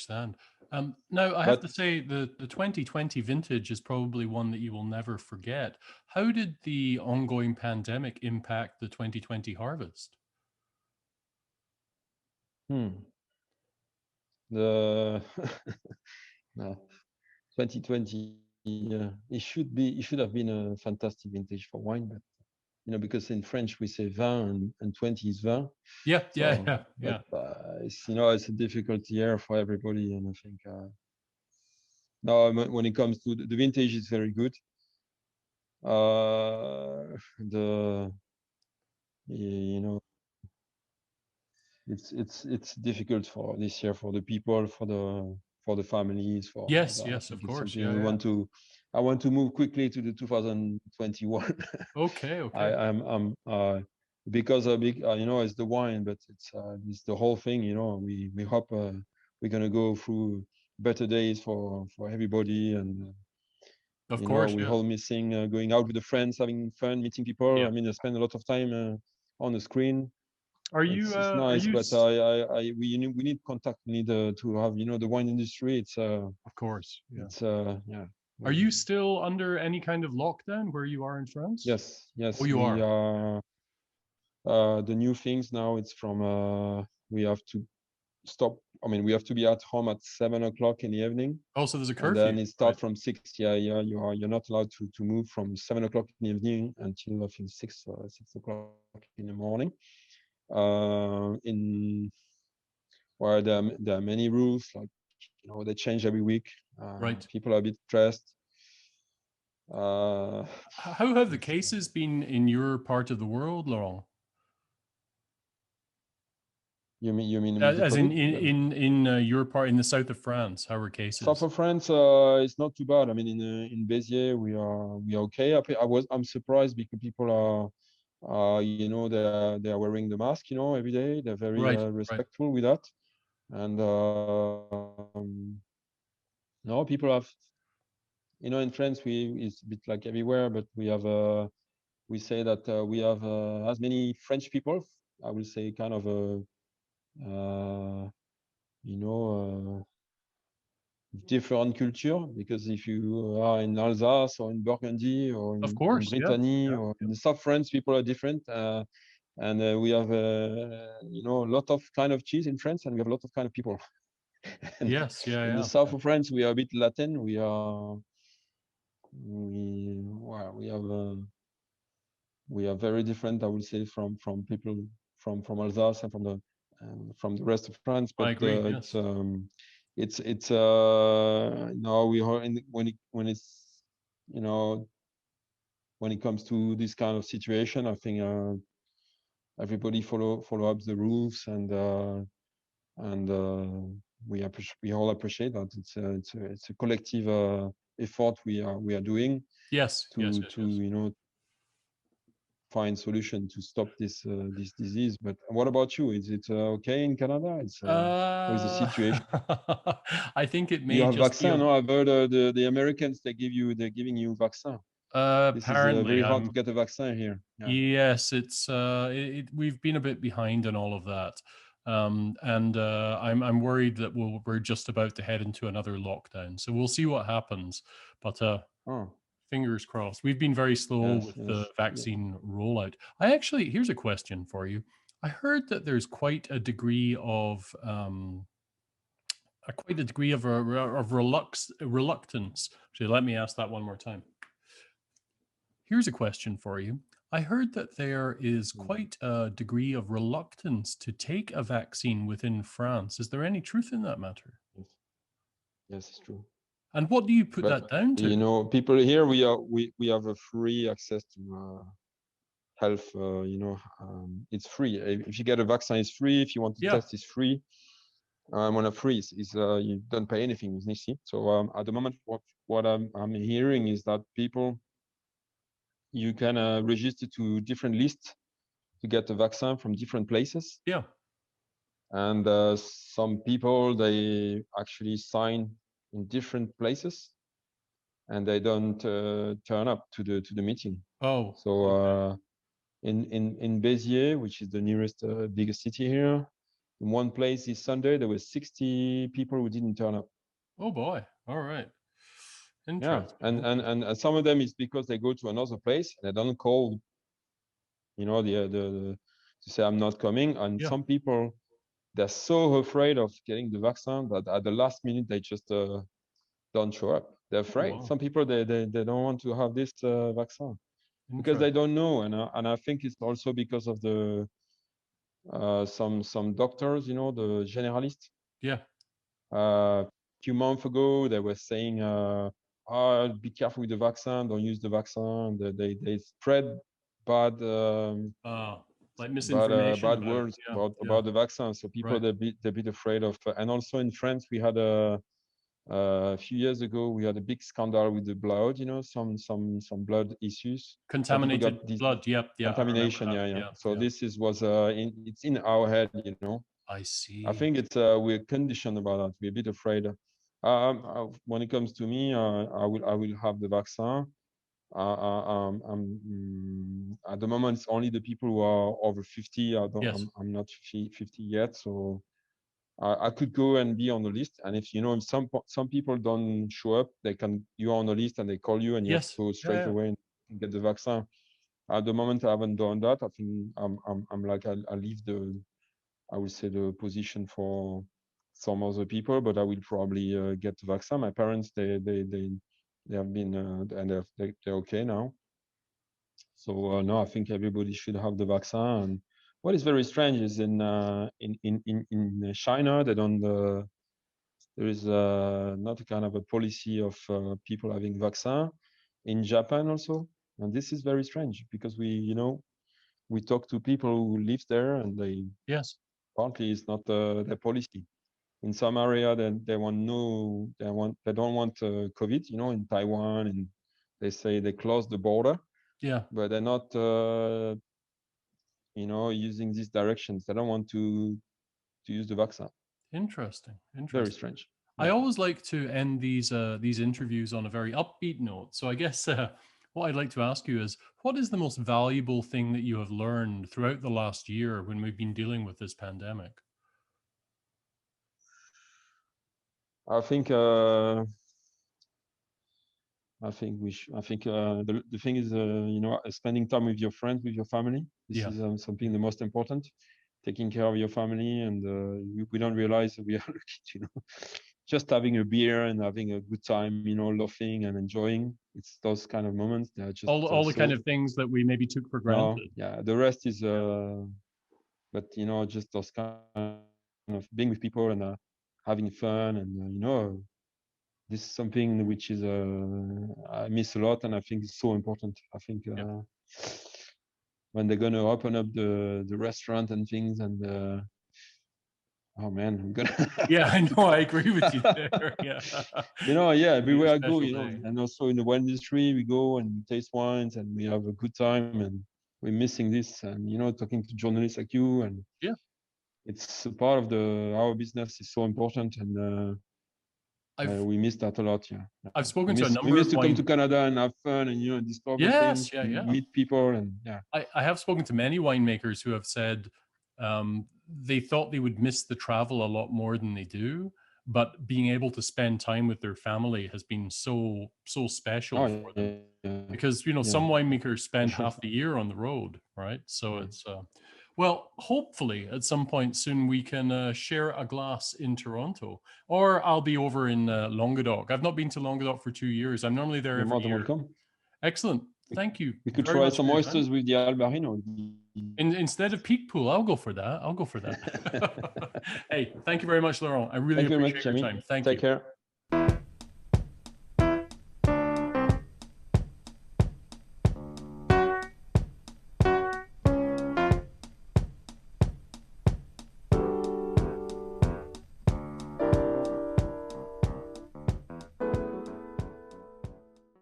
understand. Now, I have But to say the 2020 vintage is probably one that you will never forget. How did the ongoing pandemic impact the 2020 harvest? hmm, the no, 2020, it should have been a fantastic vintage for wine, but because in French we say vin and 20 is vin. Yeah, yeah, So, yeah, but yeah. it's a difficult year for everybody, and I think no, when it comes to the vintage, it's very good. The you know it's difficult for this year for the people, for the families, Yes, I yes, think of it's course. something Yeah, we yeah. want to. I want to move quickly to the 2021. Okay, I okay. I'm because a big it's the wine, but it's the whole thing. We hope we're gonna go through better days for everybody, and Of course, we yeah. all missing going out with the friends, having fun, meeting people. Yeah. I mean, I spend a lot of time on the screen. It's Are nice, you but we need contact. We need to have the wine industry. of course, yeah. Yeah. Are you still under any kind of lockdown where you are in France? Oh, Yes, you we are. are. The new things now, it's from we have to stop. I mean, we have to be at home at 7 o'clock in the evening, Also, there's a and curfew, then it right? starts from 6. Yeah, yeah. You're not allowed to move from 7 o'clock in the evening until I think 6 o'clock in the morning. In where there are many rules, like they change every week. Right. People are a bit stressed. Uh, How have the it's, cases been in your part of the world, Laurent? you mean with the As COVID? in your part in the south of France, how are South cases? of France, it's not too bad. I mean, in Béziers, we are okay. I'm surprised because people they are wearing the mask, every day. They're very Right, right. respectful with that, and no, people have, in France, it's a bit like everywhere, but we say that we have as many French people. I will say kind of you know. Different culture, because if you are in Alsace or in Burgundy or Of in course, yeah, Brittany yeah, or yeah. in the South France, people are different. And we have a lot of kind of cheese in France, and we have a lot of kind of people. And Yes, yeah, in the yeah, south yeah. of France, we are a bit Latin. We are very different, I would say, from people from Alsace and from the rest of France. But I agree. Yes. it's no, we are in you know when it comes to this kind of situation, I think everybody follow up the rules, and we all appreciate that. It's a collective effort we are doing Yes, yes, to yes, to yes. find solution to stop this disease. But what about you? Is it okay in Canada? How is the Uh, situation? I think it You may have just be vaccine, a no? I've heard the Americans they're giving you vaccine. This is apparently very hard to I'm get a vaccine here. Yeah. yes, we've been a bit behind on all of that. And I'm worried that we're just about to head into another lockdown. So we'll see what happens. But Oh, fingers crossed. We've been very slow yes, with the yes. Yeah. vaccine rollout. Here's a question for you. I heard that there's quite a degree of reluctance. Actually, let me ask that one more time. Here's a question for you. I heard that there is Mm, quite a degree of reluctance to take a vaccine within France. Is there any truth in that matter? yes, yes, it's true. And what do you put But that down to? people here, we have a free access to health. It's free. If you get a vaccine, it's free. If you want to Yeah. test, it's free. When a free is you don't pay anything, isn't it? So at the moment, what I'm hearing is that people, you can register to different lists to get the vaccine from different places, Yeah. and some people they actually sign in different places, and they don't turn up to the meeting. Oh, So okay. in Béziers, which is the nearest biggest city here, In one place this Sunday, there were 60 people who didn't turn up. Oh boy. All right. Yeah, Interesting. and some of them is because they go to another place and they don't call, you know, the to say I'm not coming. And Yeah. some people, they're so afraid of getting the vaccine that at the last minute they just don't show up. They're Oh, afraid. wow. Some people they don't want to have this vaccine because they Interesting. don't know, and I think it's also because of the some doctors, you know, the generalists. Yeah. A few months ago, they were saying, oh, be careful with the vaccine, don't use the vaccine. They spread bad Like misinformation bad about it. words Yeah. Yeah. about the vaccine. So people Right. they're a bit afraid of. And also in France, we had a few years ago we had a big scandal with the blood. You know, some blood issues. Some people Contaminated got this blood. Yep. Yeah. I remember contamination. that. Yeah, yeah. Yeah. So Yeah. this is was it's in our head. You know, I I see. think it's we're conditioned about that. We're a bit afraid. When it comes to me, I will have the vaccine. At the moment, it's only the people who are over 50. Yes. I'm not 50 yet, so I could go and be on the list. And if you know, if some people don't show up, you're on the list and they call you and you have to Yes. go Yeah. straight Yeah. away and get the vaccine. At the moment, I haven't done that. I think I'm like I leave I will say the position for some other people, but I will probably get the vaccine. My parents, they have been and they're okay now. So no, I think everybody should have the vaccine. And what is very strange is in China they don't. There is not a kind of a policy of people having vaccine. In Japan also, and this is very strange because we talk to people who live there and they Yes. partly it's not their policy. In some area, they want no, they don't want COVID. You know, in Taiwan, and they say they close the border, Yeah. but they're not, using these directions. They don't want to use the vaccine. Interesting. Very Interesting. strange. I Yeah. always like to end these interviews on a very upbeat note. So I guess what I'd like to ask you is, what is the most valuable thing that you have learned throughout the last year when we've been dealing with this pandemic? I think I think the thing is spending time with your friends, with your family. This Yeah. is something the most important. Taking care of your family, and we don't realize we are lucky, just having a beer and having a good time, laughing and enjoying. It's those kind of moments that are just All the kind so. of things that we maybe took for No, granted. yeah, the rest is Yeah. but just those kind of being with people and having fun, and this is something which is I miss a lot, and I think it's so important. I think Yeah. when they're gonna open up the restaurant and things, and oh man, I'm gonna Yeah, I know. I agree with you there. Yeah. yeah, It'll be a everywhere I go, special day. and also in the wine industry, we go and taste wines and we have a good time, and we're missing this, and talking to journalists like you, and Yeah. it's a part of our business is so important, and I've we miss that a lot. Yeah, I've we spoken to a miss number of to come wine. to Canada and have fun and discover Yes, things, yeah, yeah. meet people, and yeah. I have spoken to many winemakers who have said they thought they would miss the travel a lot more than they do, but being able to spend time with their family has been so special Oh for them, yeah, because yeah, some winemakers for spend sure. half the year on the road, right? So Yeah. it's well, hopefully at some point soon we can share a glass in Toronto, or I'll be over in Languedoc. I've not been to Languedoc for 2 years. I'm normally there You're every more than year. welcome. Excellent. We, Thank you we could very try much for some your time. oysters with the Albarino. Instead of peak pool, I'll go for that. I'll go for that. Hey, thank you very much, Laurent. I really Thank you very much, appreciate your Jamie. time. Thank Take you. care.